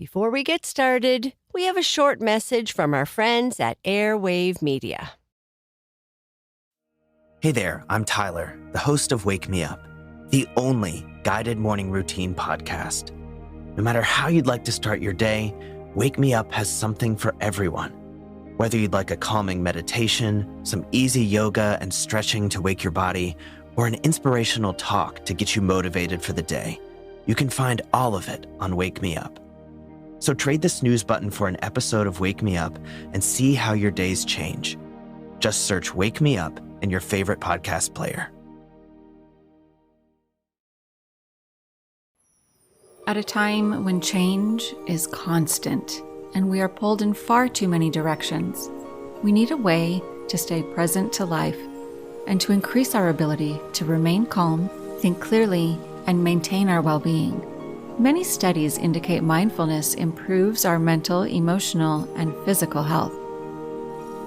Before we get started, we have a short message from our friends at Airwave Media. Hey there, I'm Tyler, the host of Wake Me Up, the only guided morning routine podcast. No matter how you'd like to start your day, Wake Me Up has something for everyone. Whether you'd like a calming meditation, some easy yoga and stretching to wake your body, or an inspirational talk to get you motivated for the day, you can find all of it on Wake Me Up. So trade the snooze button for an episode of Wake Me Up and see how your days change. Just search Wake Me Up in your favorite podcast player. At a time when change is constant and we are pulled in far too many directions, we need a way to stay present to life and to increase our ability to remain calm, think clearly, and maintain our well-being. Many studies indicate mindfulness improves our mental, emotional, and physical health.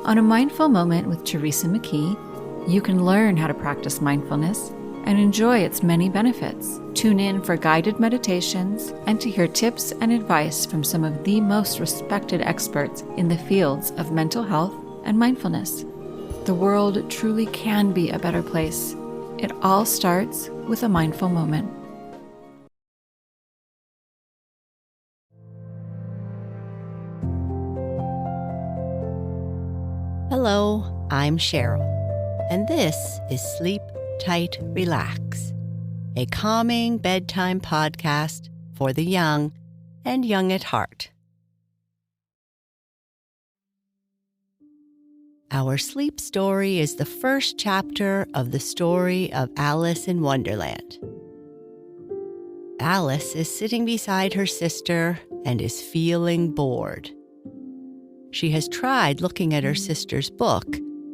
On a Mindful Moment with Teresa McKee, you can learn how to practice mindfulness and enjoy its many benefits. Tune in for guided meditations and to hear tips and advice from some of the most respected experts in the fields of mental health and mindfulness. The world truly can be a better place. It all starts with a mindful moment. Hello, I'm Sheryl, and this is Sleep Tight, Relax, a calming bedtime podcast for the young and young at heart. Our sleep story is the first chapter of the story of Alice in Wonderland. Alice is sitting beside her sister and is feeling bored. She has tried looking at her sister's book,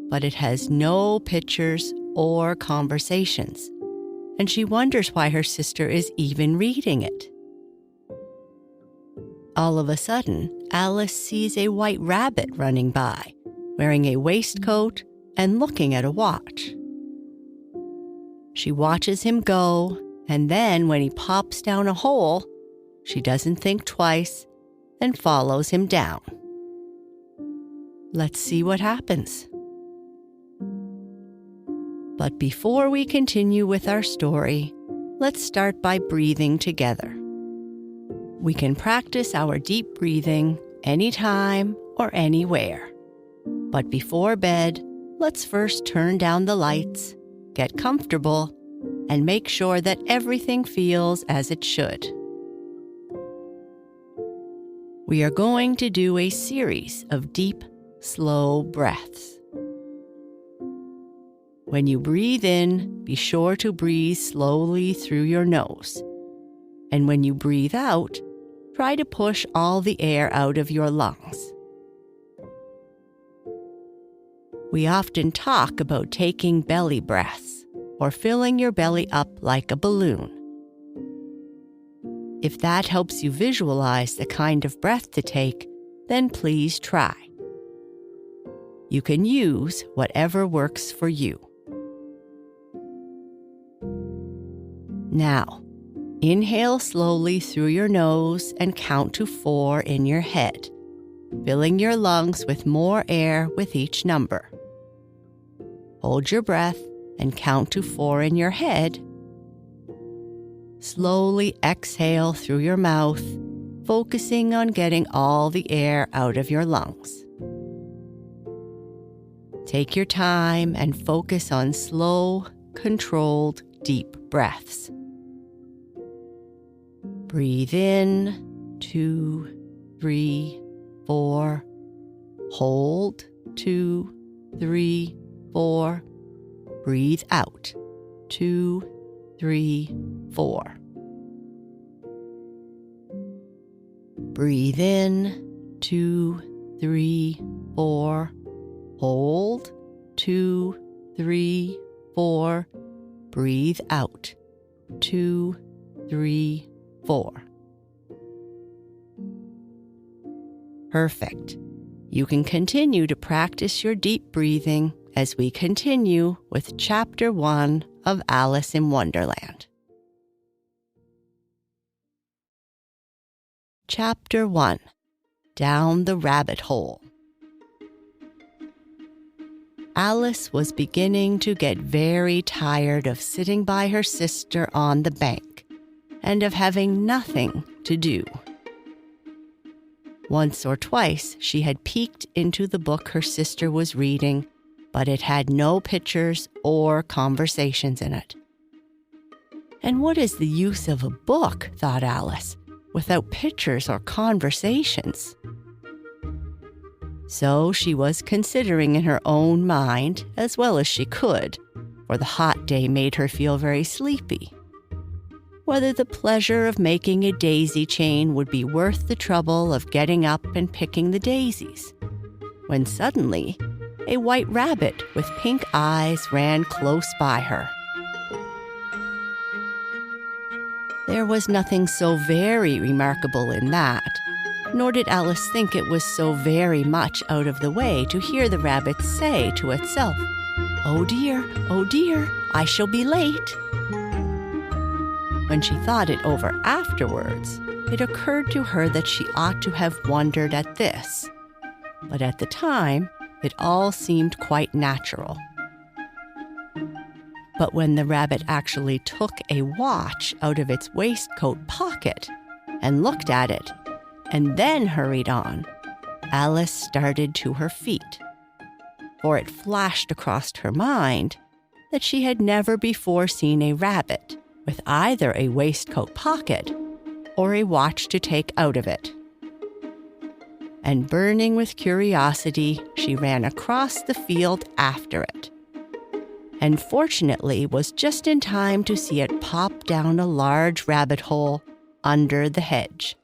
but it has no pictures or conversations, and she wonders why her sister is even reading it. All of a sudden, Alice sees a white rabbit running by, wearing a waistcoat and looking at a watch. She watches him go, and then when he pops down a hole, she doesn't think twice and follows him down. Let's see what happens. But before we continue with our story, let's start by breathing together. We can practice our deep breathing anytime or anywhere. But before bed, let's first turn down the lights, get comfortable, and make sure that everything feels as it should. We are going to do a series of deep, slow breaths. When you breathe in, be sure to breathe slowly through your nose. And when you breathe out, try to push all the air out of your lungs. We often talk about taking belly breaths or filling your belly up like a balloon. If that helps you visualize the kind of breath to take, then please try. You can use whatever works for you. Now, inhale slowly through your nose and count to 4 in your head, filling your lungs with more air with each number. Hold your breath and count to 4 in your head. Slowly exhale through your mouth, focusing on getting all the air out of your lungs. Take your time and focus on slow, controlled, deep breaths. Breathe in, 2, 3, 4. Hold, 2, 3, 4. Breathe out, 2, 3, 4. Breathe in, 2, 3, 4. Hold, 2, 3, 4. Breathe out, 2, 3, 4. Perfect. You can continue to practice your deep breathing as we continue with Chapter 1 of Alice in Wonderland. Chapter 1. Down the Rabbit Hole. Alice was beginning to get very tired of sitting by her sister on the bank and of having nothing to do. Once or twice she had peeked into the book her sister was reading, but it had no pictures or conversations in it. And what is the use of a book, thought Alice, without pictures or conversations? So she was considering in her own mind, as well as she could, for the hot day made her feel very sleepy, whether the pleasure of making a daisy chain would be worth the trouble of getting up and picking the daisies, when suddenly a white rabbit with pink eyes ran close by her. There was nothing so very remarkable in that, nor did Alice think it was so very much out of the way to hear the rabbit say to itself, oh dear, I shall be late." When she thought it over afterwards, it occurred to her that she ought to have wondered at this, but at the time, it all seemed quite natural. But when the rabbit actually took a watch out of its waistcoat pocket and looked at it, and then hurried on, Alice started to her feet, for it flashed across her mind that she had never before seen a rabbit with either a waistcoat pocket or a watch to take out of it. And burning with curiosity, she ran across the field after it, and fortunately was just in time to see it pop down a large rabbit hole under the hedge.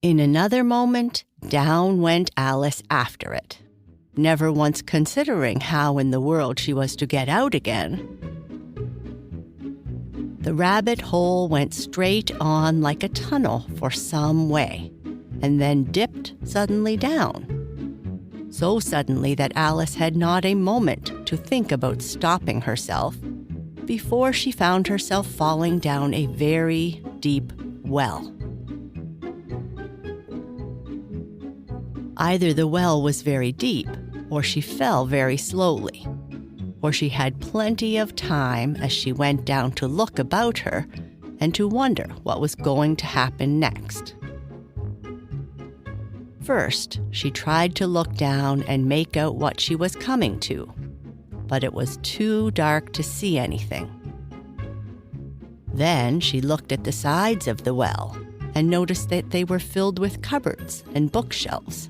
In another moment, down went Alice after it, never once considering how in the world she was to get out again. The rabbit hole went straight on like a tunnel for some way, and then dipped suddenly down. So suddenly that Alice had not a moment to think about stopping herself before she found herself falling down a very deep well. Either the well was very deep, or she fell very slowly, or she had plenty of time as she went down to look about her and to wonder what was going to happen next. First, she tried to look down and make out what she was coming to, but it was too dark to see anything. Then she looked at the sides of the well and noticed that they were filled with cupboards and bookshelves.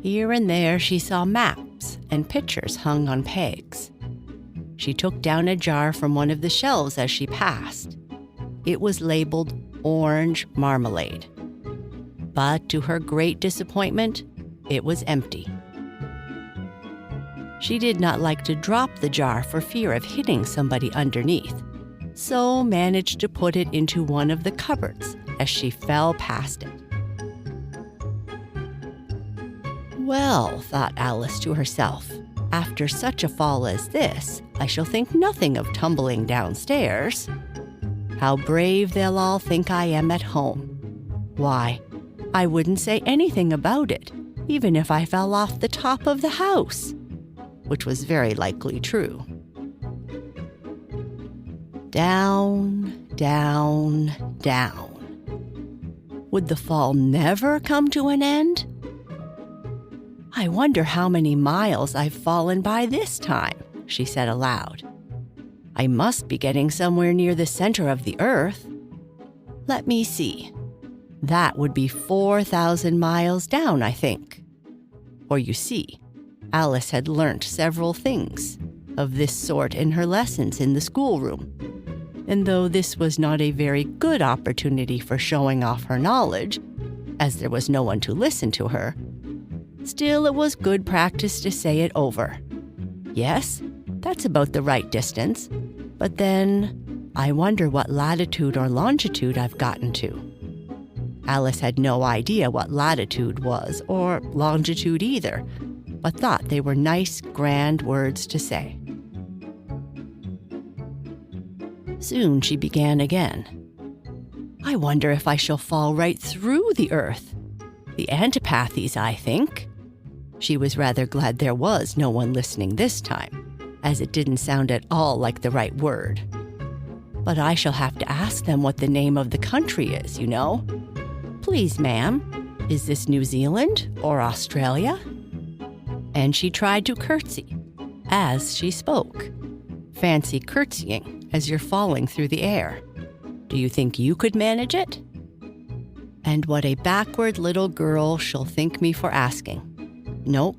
Here and there she saw maps and pictures hung on pegs. She took down a jar from one of the shelves as she passed. It was labeled orange marmalade. But to her great disappointment, it was empty. She did not like to drop the jar for fear of hitting somebody underneath, so managed to put it into one of the cupboards as she fell past it. Well, thought Alice to herself, after such a fall as this, I shall think nothing of tumbling downstairs. How brave they'll all think I am at home. Why, I wouldn't say anything about it, even if I fell off the top of the house, which was very likely true. Down, down, down. Would the fall never come to an end? I wonder how many miles I've fallen by this time, she said aloud. I must be getting somewhere near the center of the earth. Let me see. That would be 4,000 miles down, I think. For you see, Alice had learnt several things of this sort in her lessons in the schoolroom. And though this was not a very good opportunity for showing off her knowledge, as there was no one to listen to her, still it was good practice to say it over. Yes, that's about the right distance, but then I wonder what latitude or longitude I've gotten to. Alice had no idea what latitude was, or longitude either, but thought they were nice, grand words to say. Soon she began again. I wonder if I shall fall right through the earth. The antipathies, I think." She was rather glad there was no one listening this time, as it didn't sound at all like the right word. "But I shall have to ask them what the name of the country is, you know. Please, ma'am, is this New Zealand or Australia?" And she tried to curtsy as she spoke. Fancy curtsying as you're falling through the air. Do you think you could manage it? And what a backward little girl she'll think me for asking. Nope,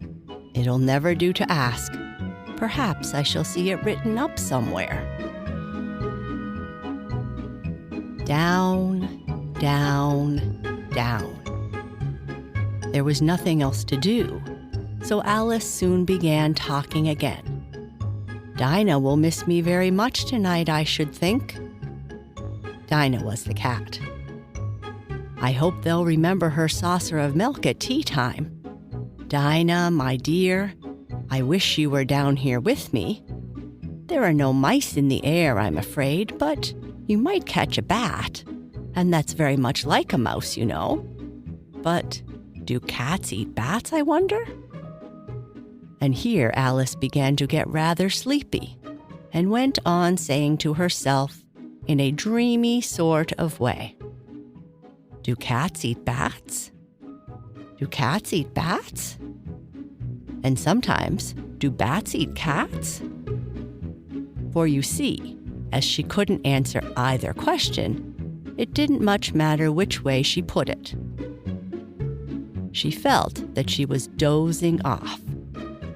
it'll never do to ask. Perhaps I shall see it written up somewhere. Down, down, down. There was nothing else to do, so Alice soon began talking again. "Dinah will miss me very much tonight, I should think." Dinah was the cat. "I hope they'll remember her saucer of milk at tea time. Dinah, my dear, I wish you were down here with me. There are no mice in the air, I'm afraid, but you might catch a bat, and that's very much like a mouse, you know. But do cats eat bats, I wonder?" And here Alice began to get rather sleepy, and went on saying to herself in a dreamy sort of way, "Do cats eat bats? Do cats eat bats? And sometimes, do bats eat cats?" For you see, as she couldn't answer either question, it didn't much matter which way she put it. She felt that she was dozing off,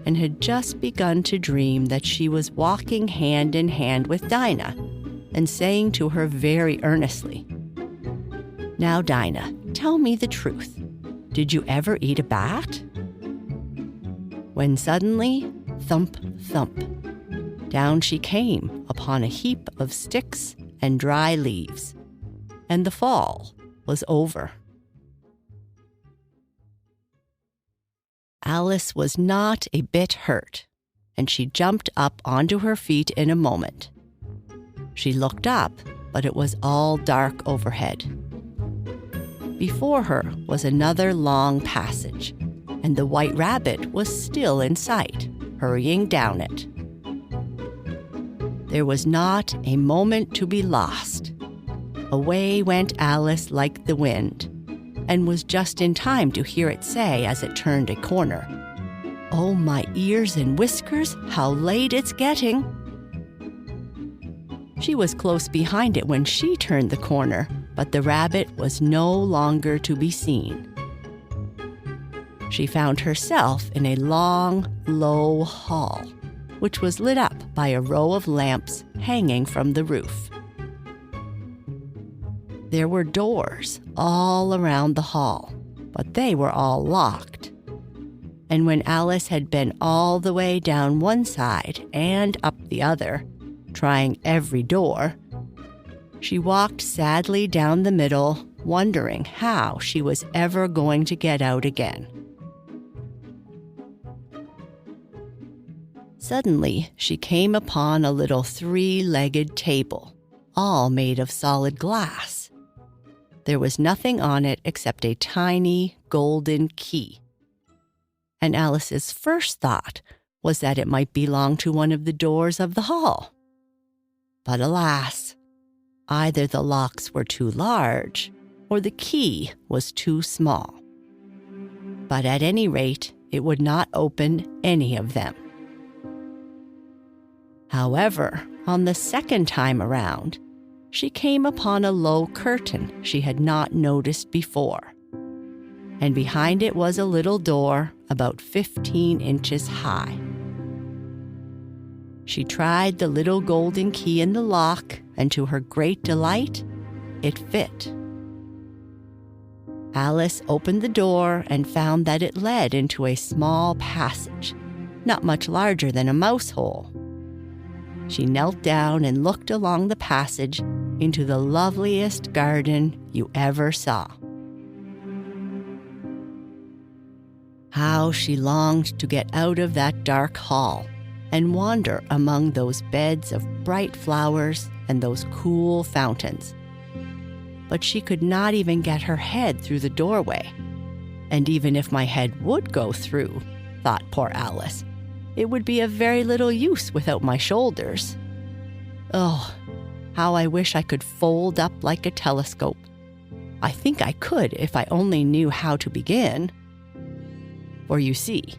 and had just begun to dream that she was walking hand in hand with Dinah, and saying to her very earnestly, "Now, Dinah, tell me the truth. Did you ever eat a bat?" When suddenly, thump, thump, down she came upon a heap of sticks and dry leaves, and the fall was over. Alice was not a bit hurt, and she jumped up onto her feet in a moment. She looked up, but it was all dark overhead. Before her was another long passage, and the White Rabbit was still in sight, hurrying down it. There was not a moment to be lost. Away went Alice like the wind, and was just in time to hear it say as it turned a corner, "Oh, my ears and whiskers, how late it's getting!" She was close behind it when she turned the corner, but the rabbit was no longer to be seen. She found herself in a long, low hall, which was lit up by a row of lamps hanging from the roof. There were doors all around the hall, but they were all locked. And when Alice had been all the way down one side and up the other, trying every door, she walked sadly down the middle, wondering how she was ever going to get out again. Suddenly, she came upon a little three-legged table, all made of solid glass. There was nothing on it except a tiny golden key. And Alice's first thought was that it might belong to one of the doors of the hall. But alas, either the locks were too large or the key was too small. But at any rate, it would not open any of them. However, on the second time around, she came upon a low curtain she had not noticed before, and behind it was a little door about 15 inches high. She tried the little golden key in the lock, and to her great delight, it fit. Alice opened the door and found that it led into a small passage, not much larger than a mouse hole. She knelt down and looked along the passage into the loveliest garden you ever saw. How she longed to get out of that dark hall and wander among those beds of bright flowers and those cool fountains. but she could not even get her head through the doorway. And even if my head would go through, thought poor Alice, it would be of very little use without my shoulders. Oh, how I wish I could fold up like a telescope. I think I could if I only knew how to begin. For you see,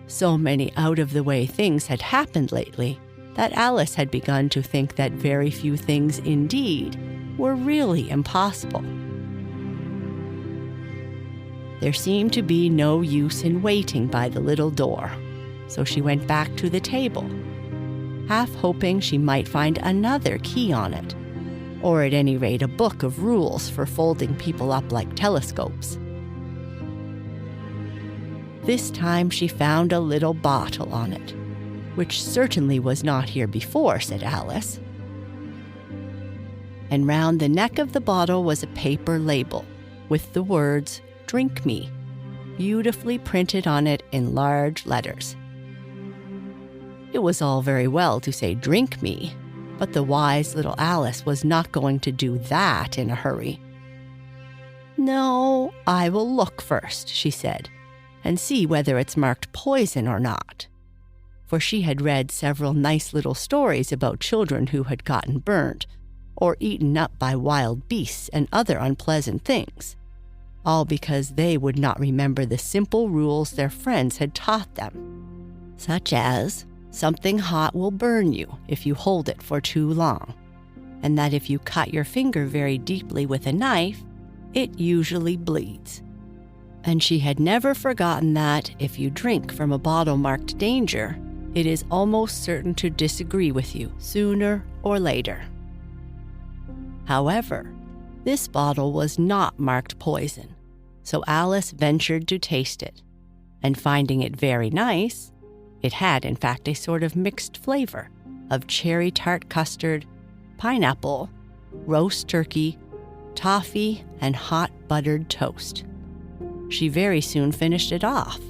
so many out-of-the-way things had happened lately that Alice had begun to think that very few things indeed were really impossible. There seemed to be no use in waiting by the little door, so she went back to the table, half hoping she might find another key on it, or at any rate a book of rules for folding people up like telescopes. This time she found a little bottle on it, which certainly was not here before, said Alice. And round the neck of the bottle was a paper label with the words, "Drink me," beautifully printed on it in large letters. It was all very well to say "drink me," but the wise little Alice was not going to do that in a hurry. "No, I will look first," she said, "and see whether it's marked poison or not." For she had read several nice little stories about children who had gotten burnt or eaten up by wild beasts and other unpleasant things, all because they would not remember the simple rules their friends had taught them, such as something hot will burn you if you hold it for too long, and that if you cut your finger very deeply with a knife, it usually bleeds. And she had never forgotten that if you drink from a bottle marked danger, it is almost certain to disagree with you sooner or later. However, this bottle was not marked poison, so Alice ventured to taste it, and finding it very nice, it had in fact a sort of mixed flavor of cherry tart custard, pineapple, roast turkey, toffee, and hot buttered toast. She very soon finished it off.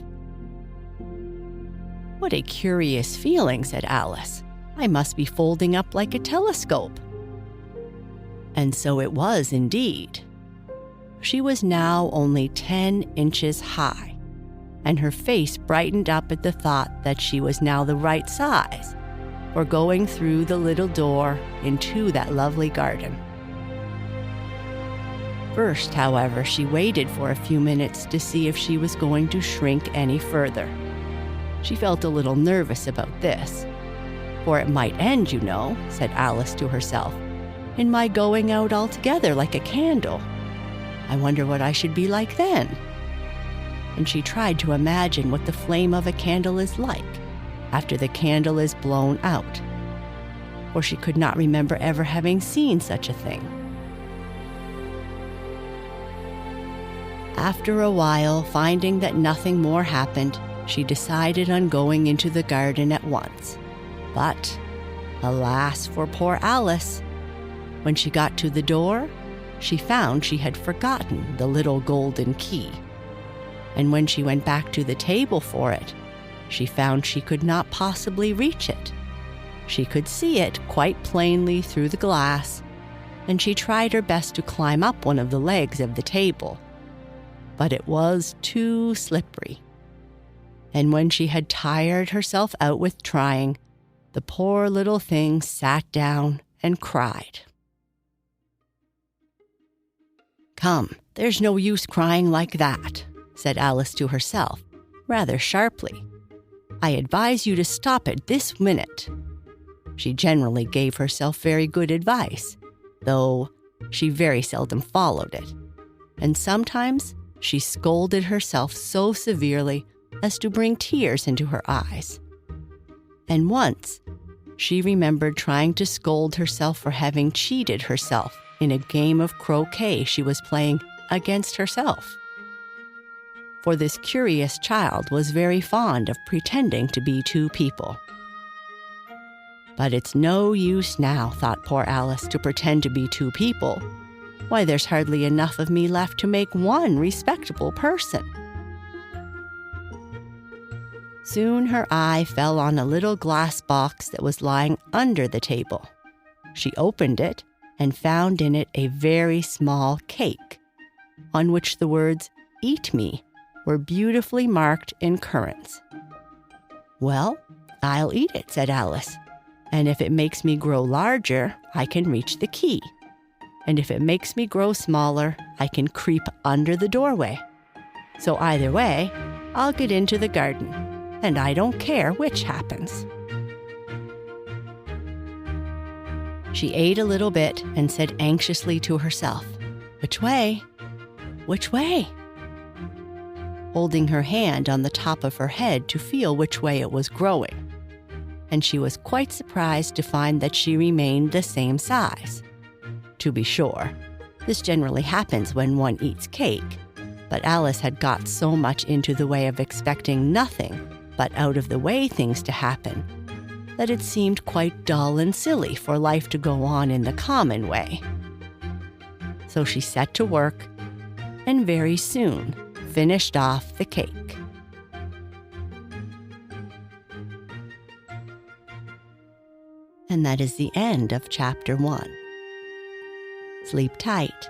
"What a curious feeling," said Alice. "I must be folding up like a telescope." And so it was indeed. She was now only 10 inches high, and her face brightened up at the thought that she was now the right size for going through the little door into that lovely garden. First, however, she waited for a few minutes to see if she was going to shrink any further. She felt a little nervous about this, for it might end, you know, said Alice to herself, in my going out altogether like a candle. I wonder what I should be like then. And she tried to imagine what the flame of a candle is like after the candle is blown out, for she could not remember ever having seen such a thing. After a while, finding that nothing more happened, she decided on going into the garden at once. But, alas for poor Alice, when she got to the door, she found she had forgotten the little golden key. And when she went back to the table for it, she found she could not possibly reach it. She could see it quite plainly through the glass, and she tried her best to climb up one of the legs of the table. But it was too slippery. And when she had tired herself out with trying, the poor little thing sat down and cried. "Come, there's no use crying like that," said Alice to herself, rather sharply. "I advise you to stop it this minute." She generally gave herself very good advice, though she very seldom followed it, and sometimes she scolded herself so severely as to bring tears into her eyes. And once, she remembered trying to scold herself for having cheated herself in a game of croquet she was playing against herself. For this curious child was very fond of pretending to be two people. But it's no use now, thought poor Alice, to pretend to be two people. Why, there's hardly enough of me left to make one respectable person. Soon her eye fell on a little glass box that was lying under the table. She opened it, and and found in it a very small cake, on which the words, "Eat me," were beautifully marked in currants. "Well, I'll eat it," said Alice. "And if it makes me grow larger, I can reach the key. And if it makes me grow smaller, I can creep under the doorway. So either way, I'll get into the garden, and I don't care which happens." She ate a little bit and said anxiously to herself, "Which way? Which way?" holding her hand on the top of her head to feel which way it was growing. And she was quite surprised to find that she remained the same size. To be sure, this generally happens when one eats cake, but Alice had got so much into the way of expecting nothing but out-of-the-way things to happen that it seemed quite dull and silly for life to go on in the common way. So she set to work, and very soon finished off the cake. And that is the end of Chapter 1. Sleep tight.